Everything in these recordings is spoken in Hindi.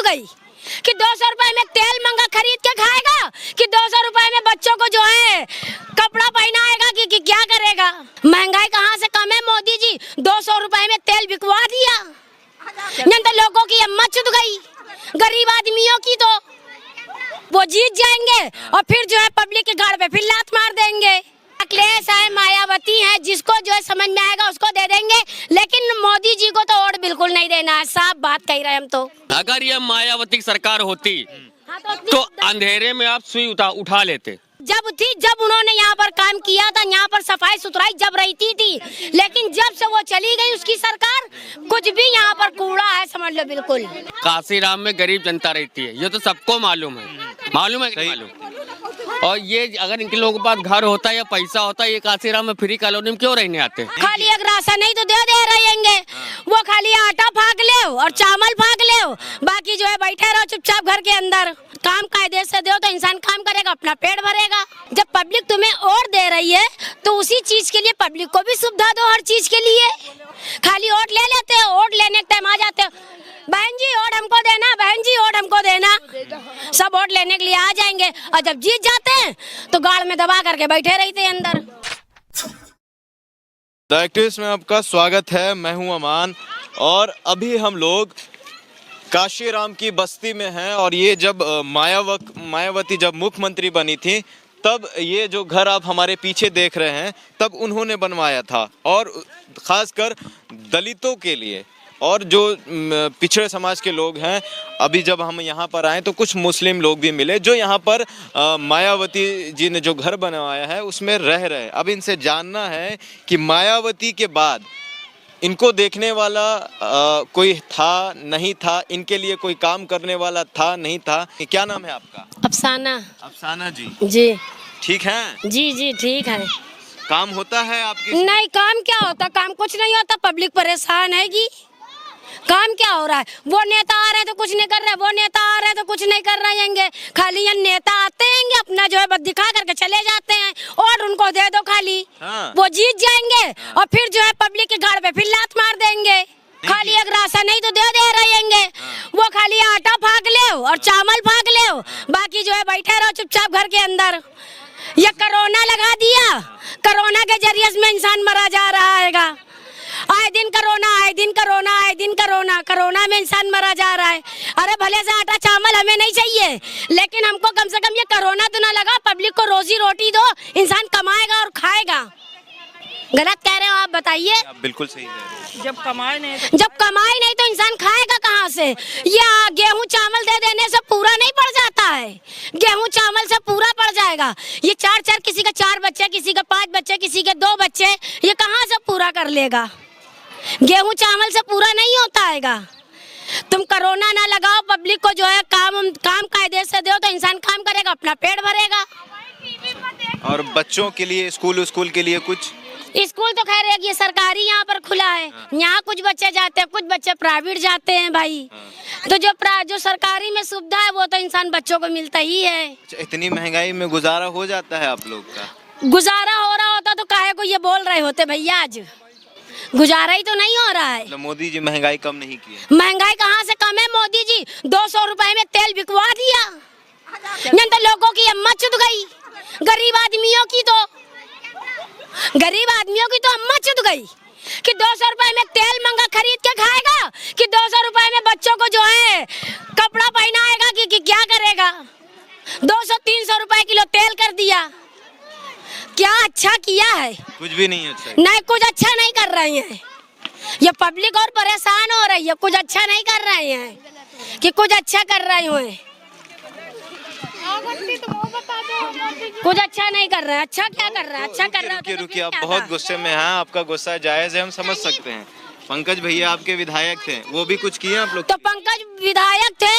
गई कि 200 रुपए में तेल महंगा खरीद के खाएगा कि 200 रुपए में बच्चों को जो है कपड़ा पहनाएगा कि क्या करेगा। महंगाई कहाँ से कम है? मोदी जी 200 रुपए में तेल बिकवा दिया, नहीं तो लोगों की हिम्मत छूट गई, गरीब आदमियों की। तो वो जीत जाएंगे और फिर जो है पब्लिक के गाड़ पे फिर लात मार देंगे। अखिलेश है, मायावती है, जिसको जो है समझ में आएगा उसको दे देंगे, लेकिन मोदी जी को तो वोट बिल्कुल नहीं देना है। साफ बात कह रहे हैं हम तो। अगर ये मायावती की सरकार होती तो अंधेरे में आप सुई उठा लेते। जब उन्होंने यहाँ पर काम किया था, यहाँ पर सफाई सुथराई जब रहती थी, लेकिन जब से वो चली गई उसकी सरकार, कुछ भी यहाँ पर कूड़ा है समझ लो बिल्कुल। काशीराम में गरीब जनता रहती है, ये तो सबको मालूम है कि मालूम। और ये अगर इनके लोगों के पास घर होता है या पैसा होता है, ये काशीराम में फ्री कॉलोनी में क्यों रहने आते? खाली एक राशन नहीं तो दे रहेंगे, वो खाली आटा फाक ले और चावल फाक ले, बाकी जो है बैठे रहो चुपचाप घर के अंदर। काम कायदे से दो तो इंसान काम करेगा, अपना पेट भरेगा। जब पब्लिक तुम्हें वोट दे रही है तो उसी चीज के लिए पब्लिक को भी सुविधा दो, हर चीज के लिए। खाली वोट ले लेते हो, वोट लेने के टाइम आ जाते हो, बहन जी वोट हमको देना, बहन जी वोट हमको देना। सब वोट लेने के लिए आ जाएंगे और जब जीत जाते हैं तो गाड़ में दबा करके बैठे रहते हैं अंदर। द एक्टिविस्ट में आपका स्वागत है, मैं हूं अमान। और अभी हम लोग काशीराम की बस्ती में हैं और ये जब मायावती जब मुख्यमंत्री बनी थी तब ये जो घर आप हमारे पीछे देख रहे हैं तब उन्होंने बनवाया था, और खासकर दलितों के लिए और जो पिछड़े समाज के लोग हैं। अभी जब हम यहाँ पर आए तो कुछ मुस्लिम लोग भी मिले जो यहाँ पर मायावती जी ने जो घर बनवाया है उसमें रह रहे। अब इनसे जानना है कि मायावती के बाद इनको देखने वाला कोई था नहीं था, इनके लिए कोई काम करने वाला था नहीं था। क्या नाम है आपका? अफसाना। अफसाना जी। जी ठीक है? जी ठीक है। काम होता है आपके? नहीं, काम क्या होता, काम कुछ नहीं होता, पब्लिक परेशान हैगी। काम क्या हो रहा है? वो नेता आ रहे हैं तो कुछ नहीं कर रहे, वो नेता आ रहे हैं तो कुछ नहीं कर रहे हैं। खाली ये नेता आते हैं अपना जो है बस दिखा करके चले जाते हैं और उनको दे दो खाली। हाँ। वो जीत जाएंगे और फिर जो है पब्लिक के गाड़ पे फिर लात मार देंगे। खाली एक राशन नहीं तो दे रहेंगे, वो खाली आटा फाक ले और चावल फाक ले, बाकी जो है बैठे रहो चुपचाप घर के अंदर। ये कोरोना लगा दिया, कोरोना के जरिए में इंसान मरा जा रहा है। आए दिन कोरोना, आए दिन कोरोना, आए दिन कोरोना, कोरोना में इंसान मरा जा रहा है। अरे भले से आटा चावल हमें नहीं चाहिए, लेकिन हमको कम से कम ये कोरोना तो ना लगा, पब्लिक को रोजी रोटी दो, इंसान कमाएगा और खाएगा। गलत कह रहे हो आप, बताइए। आप बिल्कुल सही कह रहे हैं। जब कमाए नहीं तो इंसान खाएगा कहाँ से? या गेहूं चावल दे देने से पूरा नहीं पड़ जाता है, गेहूं चावल से पूरा पड़ जाएगा। ये चार किसी के 4 बच्चे, किसी के 5 बच्चे, किसी के 2 बच्चे, ये कहाँ से पूरा कर लेगा? गेहूं चावल से पूरा नहीं होता हैगा। तुम कोरोना ना लगाओ, पब्लिक को जो है काम कायदे से दो तो इंसान काम करेगा, अपना पेट भरेगा। और बच्चों के लिए स्कूल के लिए कुछ? स्कूल तो खैर ये सरकारी यहाँ पर खुला है, यहाँ कुछ बच्चे जाते हैं, कुछ बच्चे प्राइवेट जाते हैं भाई। तो जो सरकारी में सुविधा है वो तो इंसान बच्चों को मिलता ही है। इतनी महंगाई में गुजारा हो जाता है आप लोग का? गुजारा हो रहा होता तो काहे को ये बोल रहे होते भैया? आज गुजारा ही तो नहीं हो रहा है। मतलब मोदी जी महंगाई कम नहीं की है? महंगाई कहाँ से कम है? मोदी जी 200 रुपए में तेल बिकवा दिया, नहीं तो लोगों की हिम्मत छूट गई, गरीब आदमियों की तो हिम्मत छूट गई कि 200 रुपए में तेल महंगा खरीद के खाएगा कि 200 रुपए में बच्चों को जो है कपड़ा पहनाएगा कि क्या करेगा। 200-300 रुपए किलो तेल कर दिया। क्या अच्छा किया है? कुछ भी नहीं अच्छा। नहीं, कुछ अच्छा नहीं कर रहे हैं। ये पब्लिक और परेशान हो रही है, कुछ अच्छा नहीं कर रहे हैं कि कुछ अच्छा कर रहे हो, कुछ अच्छा नहीं कर रहे हैं। अच्छा क्या कर रहा है? अच्छा कर रहा है। रुकिए, आप बहुत गुस्से में हैं, आपका गुस्सा जायज है, हम समझ सकते हैं। पंकज भैया आपके विधायक थे, वो भी कुछ किए आप लोग? तो पंकज विधायक थे,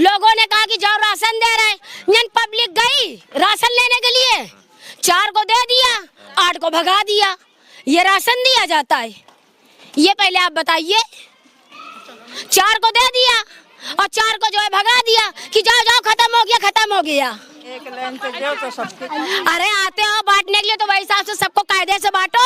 लोगों ने कहा कि जाओ राशन दे रहे, पब्लिक गई राशन लेने के लिए, 4 को दे दिया, 8 को भगा दिया। ये राशन दिया जाता है? ये पहले आप बताइए। 4 को दे दिया और 4 को जो है भगा दिया कि जाओ जाओ खत्म हो गया। एक लाइन पे दो तो सबके। अरे आते हो बांटने के लिए तो वही हिसाब से सबको कायदे से बांटो।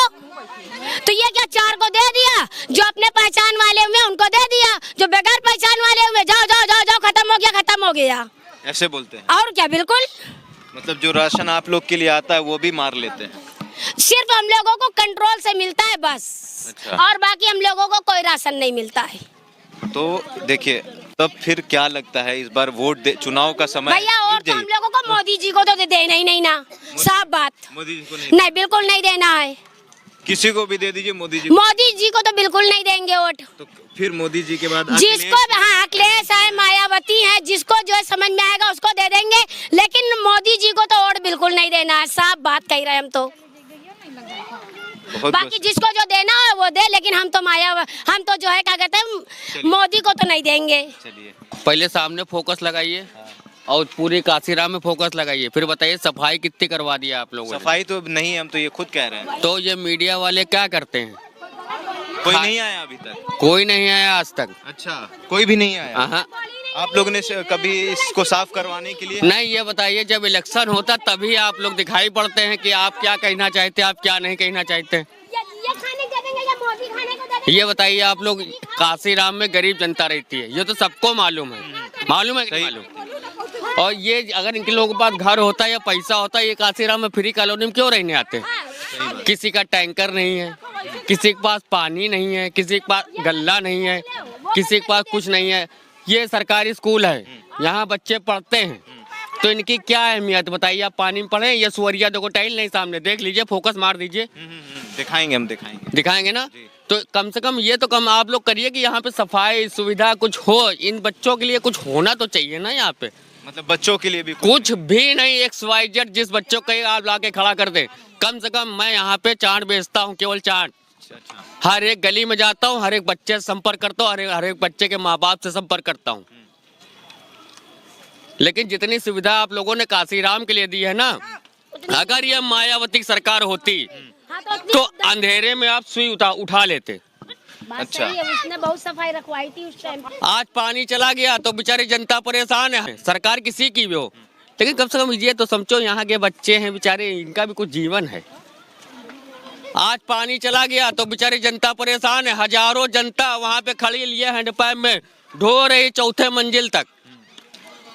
तो ये क्या 4 को दे दिया, जो अपने पहचान वाले हुए उनको दे दिया, जो बगैर पहचान वाले हुए जाओ जाओ जाओ जाओ खत्म हो गया, खत्म हो गया। ऐसे बोलते हैं? और क्या, बिल्कुल। मतलब जो राशन आप लोग के लिए आता है वो भी मार लेते हैं? सिर्फ हम लोगों को कंट्रोल से मिलता है बस। अच्छा। और बाकी हम लोगों को कोई राशन नहीं मिलता है। तो देखिए, तब फिर क्या लगता है इस बार चुनाव का समय भैया और तो हम लोगों को मोदी जी को तो देना ही नहीं ना, साफ बात। मोदी जी को नहीं, बिल्कुल नहीं देना है। किसी को भी दे दीजिए, मोदी जी को तो बिल्कुल नहीं देंगे वोट। तो फिर मोदी जी के बाद जिसको, हाँ, अखिलेश है, मायावती है, जिसको जो है समझ में आएगा उसको दे देंगे, लेकिन मोदी जी को तो वोट बिल्कुल नहीं देना है, साफ बात कह रहे हैं हम तो। बाकी जिसको जो देना है वो दे, लेकिन हम तो जो है क्या कहते हैं, मोदी को तो नहीं देंगे। चलिए, पहले सामने फोकस लगाइए और पूरी काशीराम में फोकस लगाइए, फिर बताइए सफाई कितनी करवा दी आप लोगों ने? सफाई तो नहीं, हम तो ये खुद कह रहे हैं। तो ये मीडिया वाले क्या करते हैं? कोई नहीं आया अभी तक? कोई नहीं आया आज तक। अच्छा, कोई भी नहीं आया? हाँ। आप लोगों ने कभी इसको साफ करवाने के लिए? नहीं, ये बताइए जब इलेक्शन होता तभी आप लोग दिखाई पड़ते हैं कि आप क्या कहना चाहते हैं, आप क्या नहीं कहना चाहते हैं। ये बताइए, आप लोग काशीराम में गरीब जनता रहती है, ये तो सबको मालूम है। मालूम है कि नहीं मालूम? और ये अगर इनके लोगों के पास घर होता या पैसा होता, ये काशीराम में फ्री कॉलोनी में क्यों रहने आते? किसी का टैंकर नहीं है, किसी के पास पानी नहीं है, किसी के पास गल्ला नहीं है, किसी के पास कुछ नहीं है। ये सरकारी स्कूल है, यहाँ बच्चे पढ़ते हैं, तो इनकी क्या अहमियत बताइए? आप पानी में पढ़े, ये सुअरिया देखो टाइल नहीं सामने, देख लीजिए, फोकस मार दीजिए। दिखाएंगे, हम दिखाएंगे ना। तो कम से कम ये तो कम आप लोग करिए कि यहाँ पे सफाई सुविधा कुछ हो, इन बच्चों के लिए कुछ होना तो चाहिए ना यहाँ पे। मतलब बच्चों के लिए भी कुछ भी नहीं, XYZ जिस बच्चों को आप लाके खड़ा कर दे। कम से कम मैं यहाँ पे चाट बेचता हूँ, केवल चाट। हर एक गली में जाता हूँ, हर एक बच्चे से संपर्क करता हूँ, हर एक बच्चे के माँ बाप से संपर्क करता हूँ। लेकिन जितनी सुविधा आप लोगों ने काशीराम के लिए दी है ना, अगर ये मायावती सरकार होती तो अंधेरे में आप सुई उठा लेते। अच्छा, उसने बहुत सफाई रखवाई थी उस टाइम। आज पानी चला गया तो बेचारी जनता परेशान है, सरकार किसी की भी हो, लेकिन कम से कम ये तो समझो यहाँ के बच्चे हैं बेचारे, इनका भी कुछ जीवन है। आज पानी चला गया तो बेचारी जनता परेशान है, हजारों जनता वहाँ पे खड़ी लिए हैंडपैप में ढो रही 4थे मंजिल तक।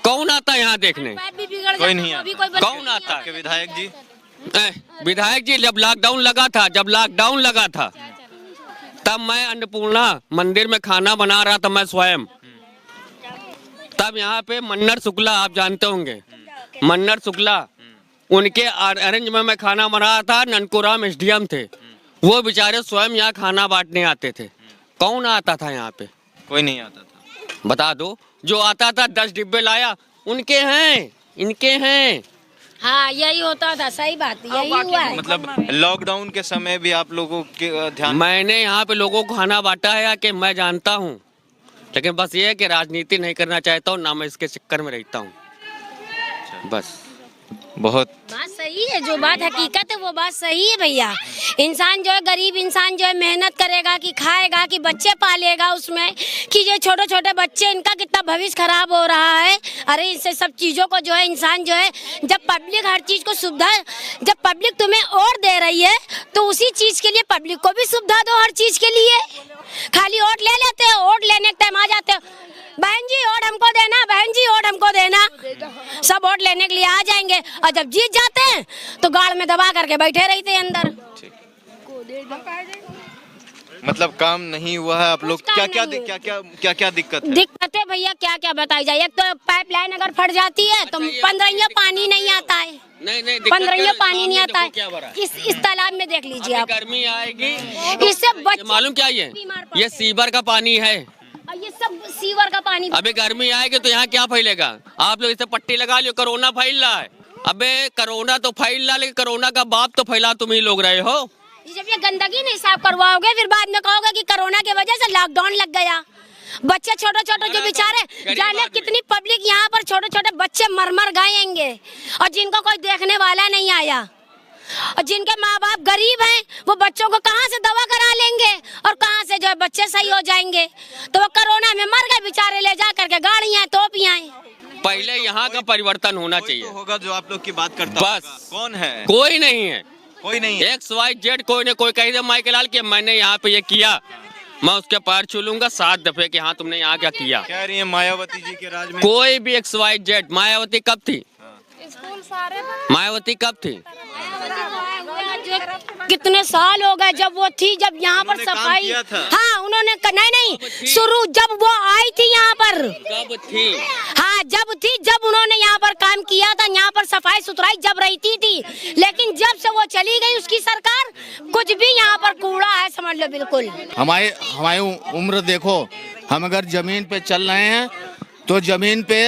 कौन आता है यहाँ देखने? कोई नहीं आता। कौन आता है? विधायक जी? विधायक जी जब लॉकडाउन लगा था तब मैं अन्नपूर्णा मंदिर में खाना बना रहा था, मैं स्वयं। तब यहाँ पे मन्नर शुक्ला, आप जानते होंगे मन्नर शुक्ला, उनके अरेंज में मैं खाना बना रहा था। ननकुराम SDM थे, वो बेचारे स्वयं यहाँ खाना बांटने आते थे। कौन आता था यहाँ पे? कोई नहीं आता था। बता दो, जो आता था 10 डिब्बे लाया, उनके हैं, इनके हैं। हाँ, यही होता था, सही बात, यही हुआ है। मतलब लॉकडाउन के समय भी आप लोगों के ध्यान? मैंने यहाँ पे लोगों को खाना बांटा है कि मैं जानता हूँ, लेकिन बस ये है कि राजनीति नहीं करना चाहता हूँ ना, मैं इसके चक्कर में रहता हूँ बस। बहुत बात सही है, जो बात हकीकत है वो बात सही है भैया। इंसान जो है, गरीब इंसान जो है मेहनत करेगा कि खाएगा कि बच्चे पालेगा, उसमें कि ये छोटे छोटे बच्चे, इनका कितना भविष्य खराब हो रहा है। अरे इससे सब चीज़ों को जो है इंसान जो है, जब पब्लिक हर चीज़ को सुविधा, जब पब्लिक तुम्हें और दे रही है तो उसी चीज़ के लिए पब्लिक को भी सुविधा दो हर चीज़ के लिए। खाली वोट ले लेते हो, वोट लेने के टाइम आ जाते हो, बहन जी वोट हमको देना, बहन जी वोट हमको देना, सब वोट लेने के लिए आ जाएंगे, और जब जीत जाते हैं तो गाड़ में दबा करके बैठे रहते हैं अंदर। मतलब काम नहीं हुआ है। आप लोग क्या क्या दिक्कत है? दिक्कतें भैया क्या क्या बताई जाए। एक तो पाइपलाइन अगर फट जाती है तो 15 पानी नहीं आता है, नहीं 15 पानी नहीं आता है। इस तालाब में देख लीजिए आप, गर्मी आएगी, इससे बच्चे मालूम क्या ये सीवर का पानी है, ये सब सीवर का पानी। अबे गर्मी आएगी तो यहाँ क्या फैलेगा? आप लोग इसे पट्टी लगा लियो, कोरोना फैल रहा है। अबे कोरोना तो फैल रहा, लेकिन कोरोना का बाप तो फैला तुम ही लोग रहे हो। जब ये गंदगी नहीं साफ करवाओगे फिर बाद में कहोगे कि कोरोना की वजह से लॉकडाउन लग गया। बच्चे छोटे छोटे जो बेचारे, जाने कितनी पब्लिक यहाँ पर छोटे छोटे बच्चे मर गएंगे, और जिनको कोई देखने वाला नहीं आया, और जिनके माँ बाप गरीब हैं वो बच्चों को कहाँ से दवा करा लेंगे, और कहाँ से जो है बच्चे सही हो जाएंगे। तो वो कोरोना में मर गए बेचारे, ले जा करके गाड़ियाँ तोपियाँ। पहले यहाँ का परिवर्तन होना चाहिए। तो होगा जो आप लोग की बात करता बस। कौन है? कोई नहीं है, कोई नहीं है। XYZ कोई ने कोई कह दे माइकल लाल कि मैंने यहाँ पे ये किया, मैं उसके पैर छू लूंगा 7 दफे कि हाँ तुमने यहाँ क्या किया। कह रही है मायावती जी के राज में कोई भी XYZ, मायावती कब थी? मायावती कब थी? कितने साल हो गए जब वो थी, जब यहाँ पर उन्होंने काम सफाई, किया था। हाँ उन्होंने नहीं शुरू जब वो आई थी यहाँ पर, कब थी? हाँ जब थी, जब उन्होंने यहाँ पर काम किया था, यहाँ पर सफाई सुथराई जब रहती थी। लेकिन जब से वो चली गई उसकी सरकार, कुछ भी यहाँ पर कूड़ा है समझ लो बिल्कुल। हमारी उम्र देखो, हम अगर जमीन पे चल रहे हैं तो जमीन पे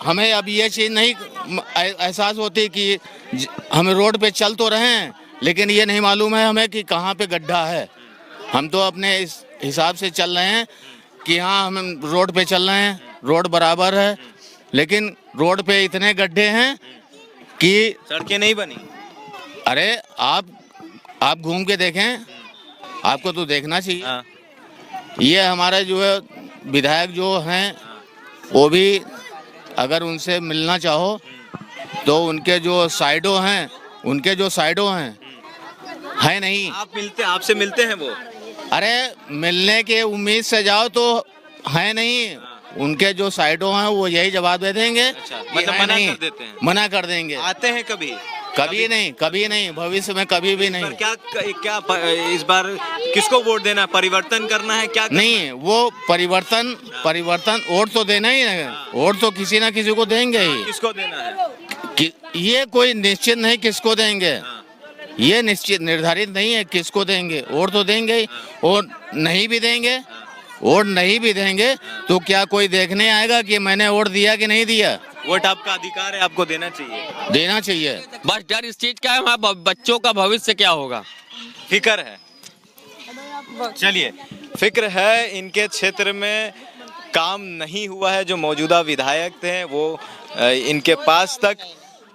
हमें अब ये चीज नहीं एहसास होती कि हम रोड पे चल तो रहे हैं, लेकिन ये नहीं मालूम है हमें कि कहाँ पे गड्ढा है। हम तो अपने इस हिसाब से चल रहे हैं कि हाँ हम रोड पे चल रहे हैं, रोड बराबर है, लेकिन रोड पे इतने गड्ढे हैं कि सड़कें नहीं बनी। अरे आप घूम के देखें, आपको तो देखना चाहिए। हाँ। ये हमारे जो है विधायक जो हैं, वो भी अगर उनसे मिलना चाहो तो उनके जो साइडों हैं, है नहीं। आपसे मिलते हैं वो? अरे मिलने के उम्मीद से जाओ तो है नहीं, उनके जो साइडों हैं वो यही जवाब दे देंगे। अच्छा, कि मतलब है मना नहीं, कर देते हैं। मना कर देंगे। आते हैं कभी? कभी नहीं, भविष्य में कभी भी नहीं। पर क्या इस बार किसको वोट देना है? परिवर्तन करना है क्या? नहीं, वो परिवर्तन वोट तो देना ही है, वोट तो किसी ना किसी को देंगे ही। किसको देना है? कि ये कोई निश्चित नहीं किसको देंगे, ये निश्चित निर्धारित नहीं है किसको देंगे, वोट तो देंगे ही। और नहीं भी देंगे, वोट नहीं भी देंगे तो क्या कोई देखने आएगा कि मैंने वोट दिया कि नहीं दिया? वोट आपका अधिकार है, आपको देना चाहिए। बस डर इस चीज का है हमारे बच्चों का भविष्य क्या होगा। फिक्र है। चलिए, फिक्र है। इनके क्षेत्र में काम नहीं हुआ है। जो मौजूदा विधायक थे वो इनके पास तक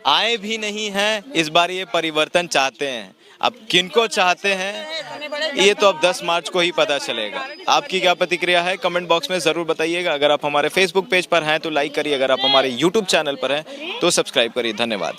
आए भी नहीं हैं। इस बार ये परिवर्तन चाहते हैं। अब किनको चाहते हैं ये तो अब 10 मार्च को ही पता चलेगा। आपकी क्या प्रतिक्रिया है कमेंट बॉक्स में ज़रूर बताइएगा। अगर आप हमारे फेसबुक पेज पर हैं तो लाइक करिए, अगर आप हमारे यूट्यूब चैनल पर हैं तो सब्सक्राइब करिए। धन्यवाद।